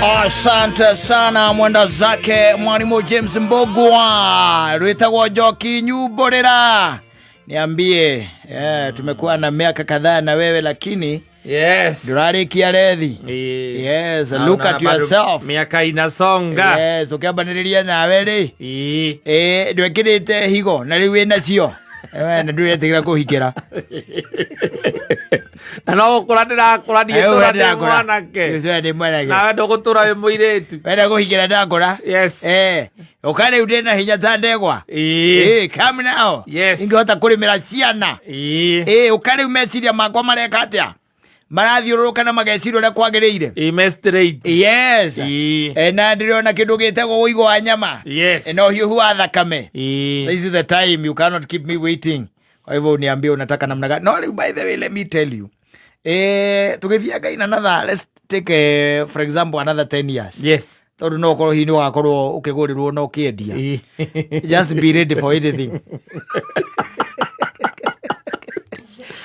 Asante sana mwenda zake mwalimu James Mbogwa Rwitagwo Njoki Nyumborera. Niambie, tumekuwa na miaka kadhaa na wewe lakini yes, durarikia rethi. Yes, look at yourself. Miaka inasonga. Yes, ukiambaniria nawe ri. Ndwekirite higo na riu wina cio. Na nduretigira kuhikira. Na no kura ndirakura nditura ndi mwanake. Na ndo gutura wi muiretu. Wenda kuhikira ndakura. Yes. Ukare udena hinya ta ndegwa. Come now. Yes. Ingehota kurimira ciana. Ukare umeciria makwa mareka atia. Marathiururuka na magecirio ria kwagiriire. Straight. Yes. Na ndirona kindu gitagwo uigo wa nyama. Yes. No hiuhu wa thakame. This is the time, you cannot keep me waiting. Kwa hivyo niambie unataka namna gani. No, by the way, let me tell you. Tugithiaga in another, let's take for example another 10 years. Yes. Tondu no korwo hini wakorwo ukigurirwo no kiendia. Just be ready for anything.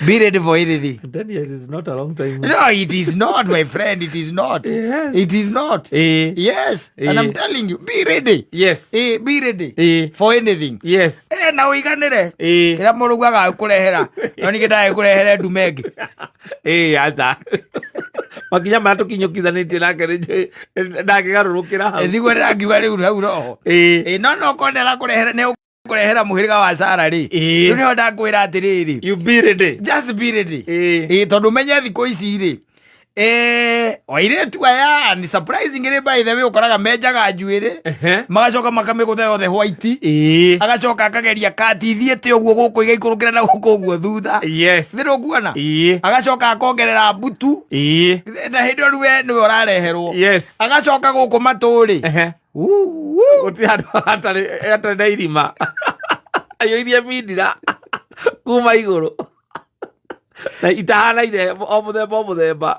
Be ready for anything. 10 years is not a long time. No, it is not, my friend. It is not. Yes. It is not. Yes. And I'm telling you, be ready. Yes. Be ready for anything. Yes. Na uiganire. Kira murugu agakurehera. No nikenda kurehere ndumenge. Aza. Makinya matukinyukithanitie nake ndakigarurukira hau. Thigwe ndangiuga riu hau roho. No kondera kurehere ne kurehera muhiriga wa Sara ri. Riu ndakwira atiriri. You be ready. Just be ready. Tondu menye thiko ici ri. Oiretu aya ni surprising ri by the way ukoraga menjaga njuire. Magacoka makamiguthe othe white. Agacoka akageria kati thiete uguo guku igaikurukira na guku uguo thutha. Yes. Ndio kuona. Agacoka akongerera butu. Na hindo ruwe ni urareherwo. Yes. Agacoka guku maturi. Uti hata na irima. Ayo iria mindira. Kuma iguru. Na itahana ire o muthemba.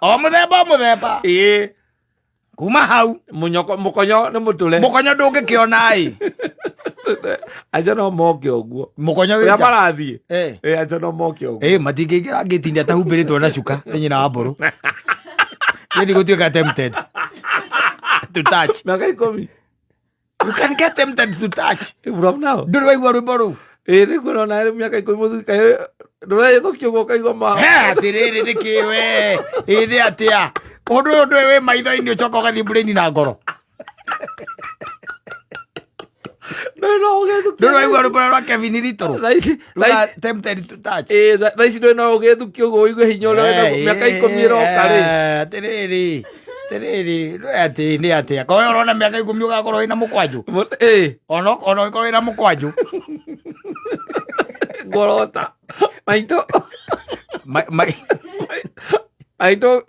Kuma hau mukonyo ni mutule. Mukonyo ndungikiona aja no moke oguo. Mukonyo ya marathie. Aja no moke oguo. Matingigira ngitinda ta humbiritwo na cuka nyina wa mburu. Yeni gutuika tempted to touch. Maka You can get tempted to touch. From now. Nduru waigua rwimbo ruu. Nikuona na miaka 10 muthika. Ndura yego kiugo kaigwa ma. Atiriri nikiwe. Indi atia. Undu ndwe we maitho-ini ucoka ugathie brain na ngoro. Nduru waigua rwimbo rwa Kevin Little. Tempted to touch. Thaisi ndwe no ugethukio uguo uigue hinya uria miaka 10 iroka ri. Atiriri. Ati ni atia. Kwa hiyo unaona miaka 10 ugakorwo ina mukwanju. Ono ikorwo ina mukwanju. Gorota. Maito. Maito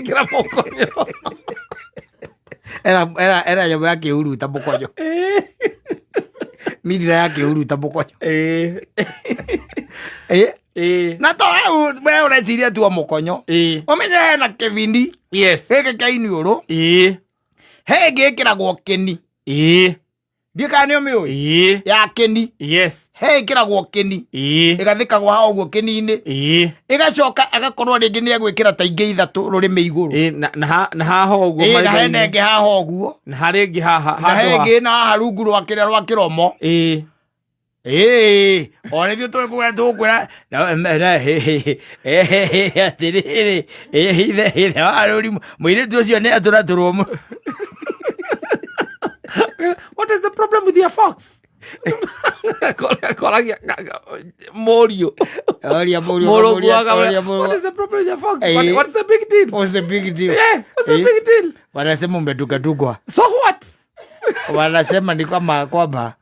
kira mukonyo. Era nyamũ ya kĩuru ta mũkonyo. Midira ya kĩuru ta mũkonyo. Na to we ureciria tu mũkonyo. Ũmenye na Kevin. Yes. Gĩkĩ kĩa iniũrũ. He gĩkĩragwo kĩni. Ndika nĩ ũmĩũĩ. Ya kĩni. Yes. He ĩkĩragwo kĩni. Ĩgathikagwo ha ũguo kĩni-inĩ. Ĩgacoka agakorwo rĩngĩ nĩ egwĩkĩra ta ingĩ ithatũ rũrĩmĩ igũrũ. Na haha ũguo. Na hena ĩngĩ haha ũguo. Na harĩ ĩngĩ haha. Na he ĩngĩ na haha rungu rwa kĩrĩa rwa kĩromo. Ona ithuĩ tũkwĩra atirĩrĩ ithe wa rũri mũirĩtu ũcio nĩ atũratũrwo. What is the problem with your fox? Morio. What is the problem with your fox? What's the big deal? What's the big deal? Yeah, what's the big deal? Wanasema umetukatugwa. So what? Wanasema ni kama kwamba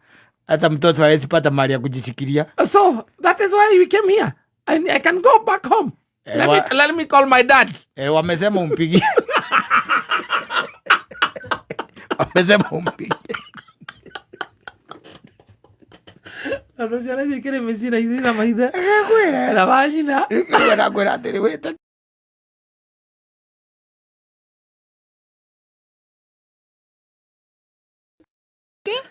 hata mtoto hawezi pata mali ya kujisikiria. So that is why we came here. I can go back home. Let me call my dad. Wamesema umpigie. Wamesema umpigie. Anosiana zikire mesina izina maitha. Kwera. Na vagina. Kwera atiri weta.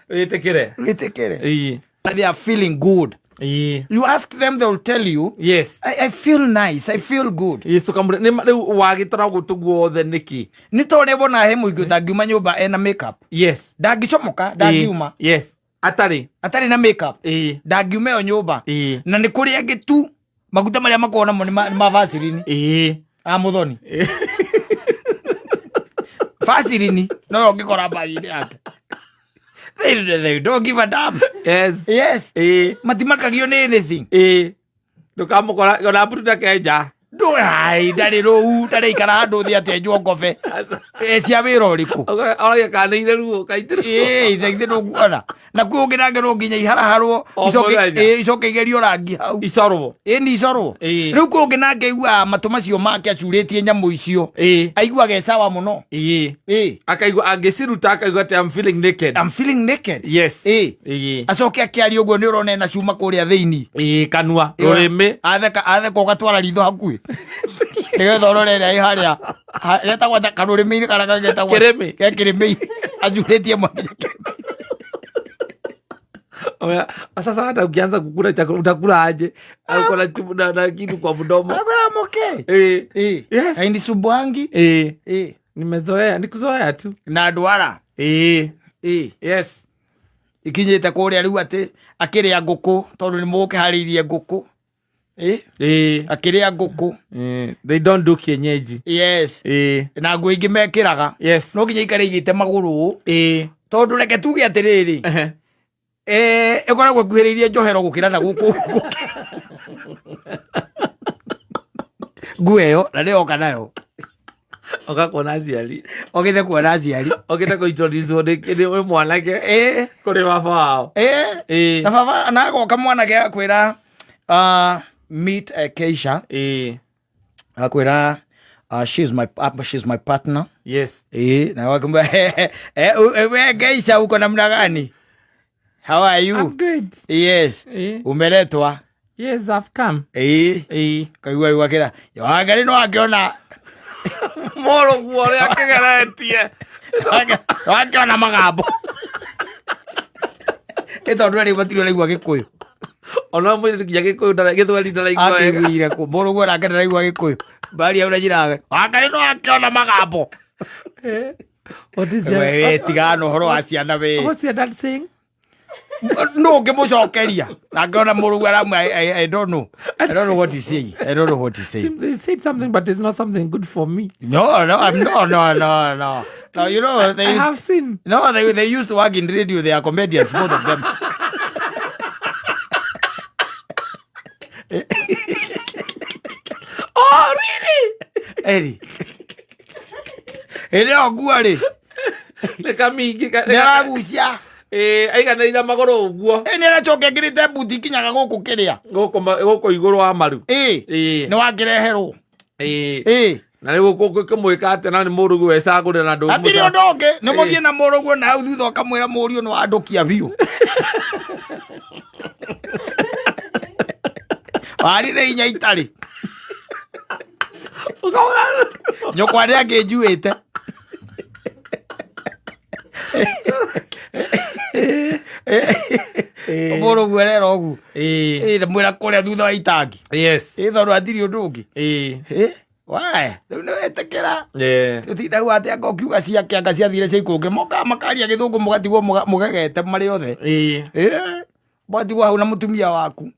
Itekere. They are feeling good. You ask them, they will tell you, yes, I feel nice, I feel good. Yes, ukamure ni wagitora gutuguo the niki. Ni tore bona he muigu tangiuma nyumba ena makeup. Yes. Ndangicomoka, ndangiuma. Yes. Atari na makeup. Ndangiuma yo nyumba. Na ni kuri angi tu maguta maria makona mo ni mavacirini. Muthoni. Vacirini no ngikora bathini yake. They don't give a damn. Yes. Matimakagio ni anything. Ndukamukora ona buruta kenja. Hai ndari rou ndari ikara ndu thi ate njongobe. Cia wira uriku. Oya kana ire ruo kaitire. Ithe no kuona. Na kwi ungi nange no nginya iharaharwo icoke igerio rangi hau. Icorwo. Ni icorwo. Riu kwi ungi nange igua matu macio make acuritie nyamu icio. Aigua ge sawa muno. Akaigua angiciruta akaigua I'm feeling naked. I'm feeling naked. Yes. Acoke akiari uguo ni urona na cuma kuria thiini. Kanua rurimi. Atheka ugatwara ritho hakuhi. Nigetha urorere ai haria. Getagwo karurimi-ini kana getagwo kirimi. Ajuritie mwana. Oya, sasa hata ukianza kukula chakula utakula aje? Au kuna chupu na kitu kwa mdomo. Akula moke. Yes. Haindi subwangi. Nimezoea, nikuzoea tu. Na ndwara. Yes. Ikinyite kuria riu ati akiria nguku tondu ni muke haririe nguku. Akiria nguku. They don't do kienyeji. Yes. Na ngui ingi mekiraga. Yes. No kinya ikare igite maguru. Tondu reke tuge atiriri. Ekoragwo kuhiririe njohero gukira na guku. Ngueyo na rio kanayo. Okakona aciari. Ogithe kuona aciari. Ogithe ko introduce ni mwanake. Kuri baba wao. Na baba na agoka mwanake akwira meet Keisha. Akwira she's my partner. Yes. Na wakumba we Keisha uko namna gani? How are you? I'm good. Yes. Umeletwa? Yes, I've come. Kaigua wakira. Yo angari no akiona moro guore akigeretie. Akiona magambo. Ito ndwari batiro legwa Gikuyu. Ona mwiri kinya Gikuyu ndara githwari ndara igwa. Akigwire ku moro guora akendera igwa Gikuyu. Bari aura jiraga. Angari no akiona magambo. What is that? We tigano horo wa ciana we. What's your dad saying? No, ngimucokeria. Na ngona murugu aramu I don't know. I don't know what he's saying. I don't know what he's saying. They said something, but it's not something good for me. No. No, you know I have seen. No, they used to work in radio. They are comedians, both of them. Oh, really? Eddie. Ele oguari. Leka mingi Nera gucia. Aigana ira magoro uguo. Ni aracoke ngirite buti kinyaga guku kiria. Guku iguru wa maru. Ni wakireherwo. Na riu guku kimwika ati na ni murugu wecagure na ndu. Atiri ondoke ni muthie na murugu na au thutha kamwira murio no andukia biu. Wari re inya itari. Nyokwa ria ngijuite. Omoro gwerero ogu. Na mwira kuria thutha wa itangi. Yes. Thoro atiri undu ungi. Why? No etekera. Tutinda gwate akokiuga ciake anga ciathire ciikunge moka makaria githungu mugatigwo mugegete mari othe. Batigwo hau na mutumia waku.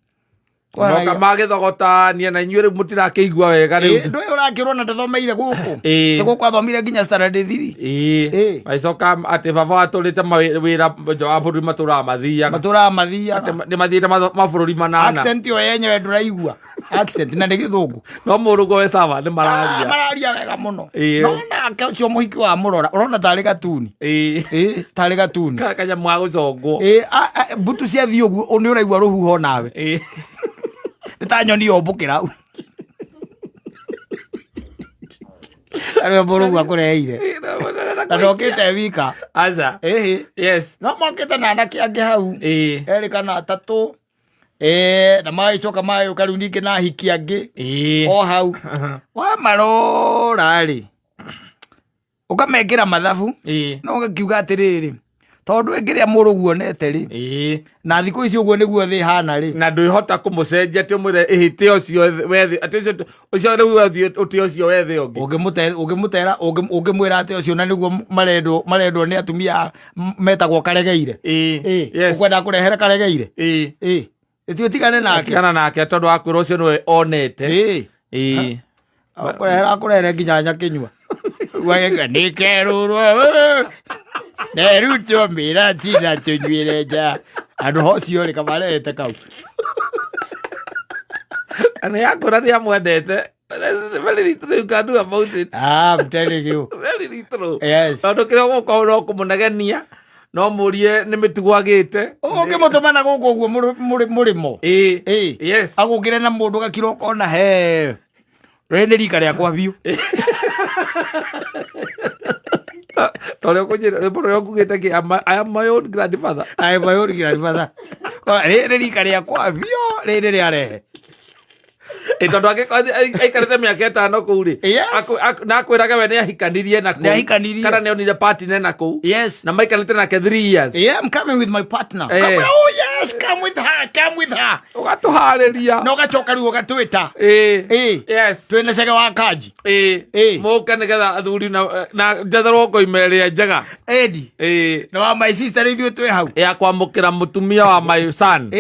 Moka magithogotania na inyuĩ rĩu mũtirakĩigua wega rĩu. Ndũĩ ũrakĩrwo na ndathomeire gũkũ. Tũgũkũ athomire nginya standard 3. Aicoka atĩ baba atũrĩte wĩra nja wa bũrũri matũraga mathiaga. Nĩ mathiĩte mabũrũri manana. Accent ĩyo yenyewe ndũraigua. Accent na nĩ gĩthũngũ. No mũrũgo we sawa nĩ mararia. Mararia wega mũno. No nake ũcio mũhiki wa mũrora ũrona tarĩ gatuni. Tarĩ gatuni. Kanyamũ ga gũcongwo. Mbutu ciathiĩ ũguo nĩ ũraigua rũhuho nawe. Ta nyoni yombukira u ari borugu akureire na ndokite wika aza yes no mokite na ndaki ange hau eri kana atatu na maicoka mayo karunike na hiki ange o hau wa marora ri ukamekira mathabu no ngakiuga atiriri tondu engiria murugu onete ri na thiku ici uguo niguo thi hana ri na ndwihota kumucenjia ati umwire ihite ucio wethi ati ucio riu wethi uti ucio wethi ungi ungimwira ati ucio na niguo marendwo ni atumia metagwo karegeire ukwenda kurehere karegeire itio tigane nake tondu akwira ucio niwe onete akurehera nginya nyakinyua wega nikerurwo nerutwo mbira tina tunyuire nja andu hocio ri kamarete kau ana yakura ni amwendete. Very true, you can do about it. I'm telling you. Very true. Yes. Tondu kira guko no kumunegenia no murie ni mitugo agite ukimutumana guku uguo murimo yes agukire na mundu gakiro kona he rene rika riakwa biu tole kujira bro kugeta ki I am my own grandfather. I am my own grandfather. Rene rika riakwa biu rene riarehe tondu aikarite miaka 5 kuu ri na akwiraga we ni ahikanirie na kuu kana ni onire partner na kuu na maikarite nake 3 years. I'm coming with my partner. Come, oh yes, come with her ugatuhariria no gacoka riu gatwita yes twene cege wa kaji muka nigetha athuri na njatharwo ngoimeria njega edi na wa my sister ithuĩ twĩ hau ya kwamũkĩra mũtumia wa my son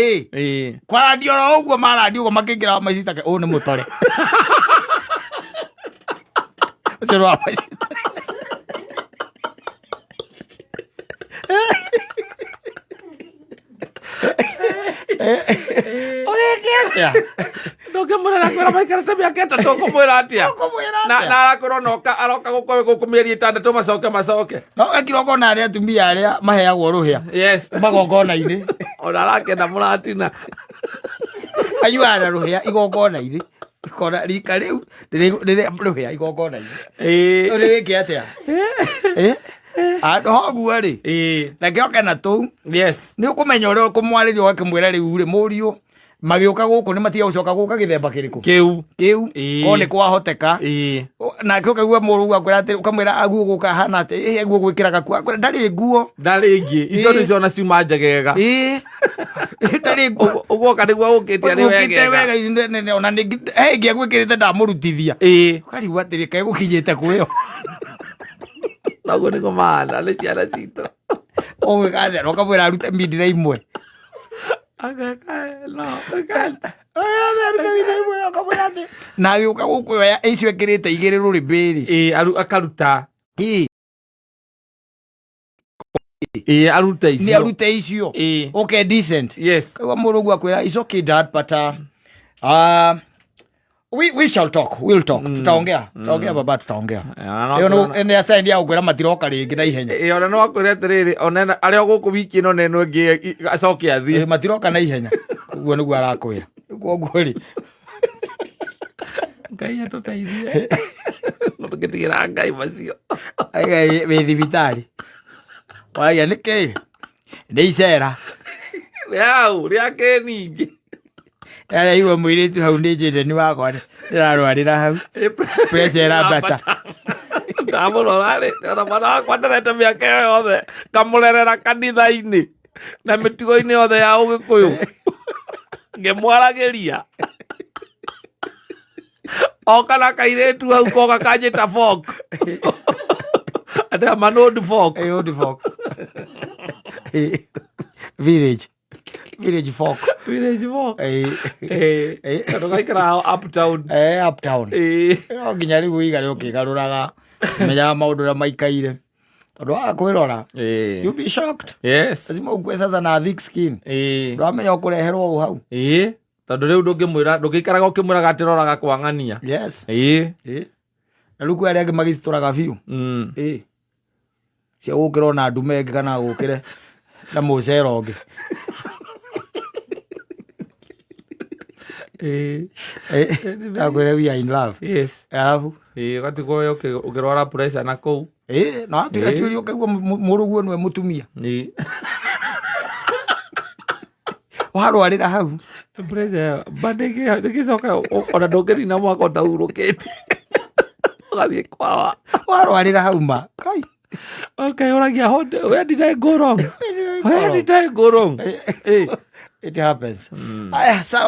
kwarandio ro ũguo marandio ũguo makĩingĩra wa my sister ũũ nĩ mũtore ũcio wa my sister ndũngĩmwĩra kwĩra maikarĩte mĩaka 3 ũkũmwĩra atĩa na arakorwo aroka gũkũ mĩeri 6 macoke no gakirogona arĩa atumia arĩa maheagwo rũhĩa magongona-inĩ ona arakenda mũratina anyuaga rũhĩa igongona-inĩ ikona rika rĩu rĩrĩa rũhĩa igongona-inĩ ũrĩ wĩke atĩa andũ hoguo rĩ reke oke na tũu nĩ ũkũmenya ũrĩa ũkũmwarĩria ũgakĩmwĩra rĩu rĩ mũriũ magĩũka gũkũ nĩ matiga gũcoka gũka gĩthemba kĩrĩkũ kĩu ko nĩ kwahoteka nake ũkaigua mũrũgu akwĩra atĩ ũkamwĩra aguo gũka hana atĩ aguo gwĩkĩraga akwĩra ndarĩ nguo ndarĩ ingĩ icio nĩcio ona ciuma njegega ndarĩ nguo ũguoka nĩguo ũkĩte arĩ wega ona ningĩ he ingĩ agwĩkĩrĩte ndamũrutithia ũkarigua atĩ rĩka ĩgũkinyĩte kwĩyo naguo nĩguo mahana nĩ ciana citũ ũgĩgathera ũkamwĩra arute mindira imwe na gĩũka gũkũ oya icio ĩkĩrĩte igĩrĩ rũrĩmbĩ akaruta aruta icio nĩ arute icio okay decent kaigua mũrũgu akwĩra it's okay dad but we shall talk, we'll talk. Tutaongea baba, tutaongea. Nĩ asendi ya gũkwĩra matiroka rĩngĩ na ihenya ona no akwĩre atĩrĩrĩ ona arĩa gũkũ wiki ĩno na ĩno ĩngĩ acoke athiĩ matiroka na ihenya ũguo nĩguo arakwĩra ũguo rĩ Ngai atũteithie tũgĩtigĩra Ngai macio wĩ thibitarĩ waria nĩkĩ nĩ icera rĩake ningĩ Yale iwe mwiritu hau nĩnjĩte nĩ wakwa ndĩrarwarĩra hau pressure ĩrambata ndamũrora rĩ ona mwana wakwa ndarete mĩaka ĩyo yothe ngamũrerera kanitha-inĩ na mĩtugo-inĩ yothe ya ũgĩkũyũ ngĩmwaragĩria oka na kairĩtu hau koga kanjĩta folk atĩ ama old folk village folk tondũ gaikara uptown no nginya rĩu igare ũkĩgarũraga menyaga maũndũ ũrĩa maikaire tondũ waga kwĩrora you'll be shocked lazima ũkue sasa na thick skin ndwamenya ũkũreherwo ũũ hau tondũ rĩu ndũngĩikaraga ũkĩmwĩraga atĩ roraga kwang'ania na rĩu kwĩ arĩa angĩ magĩcitũraga biũ cia gũkĩra na ndume ĩngĩ kana gũkĩre na mũcera ũngĩ akwĩre we are in love alafu ũgatigwo ũkĩrwara pressure na kũu no atwĩra kĩũria ũkaigua mũrũguo nĩwe mũtumia warwarĩra hau pressure ndĩgĩcoka ona ndũngĩrina mwaka ũtaurũkĩte ũgathiĩ kwawa warwarĩra hau ma kai Okay, uragia where did I go wrong? Where did I go wrong? It happens. Aya, sawa.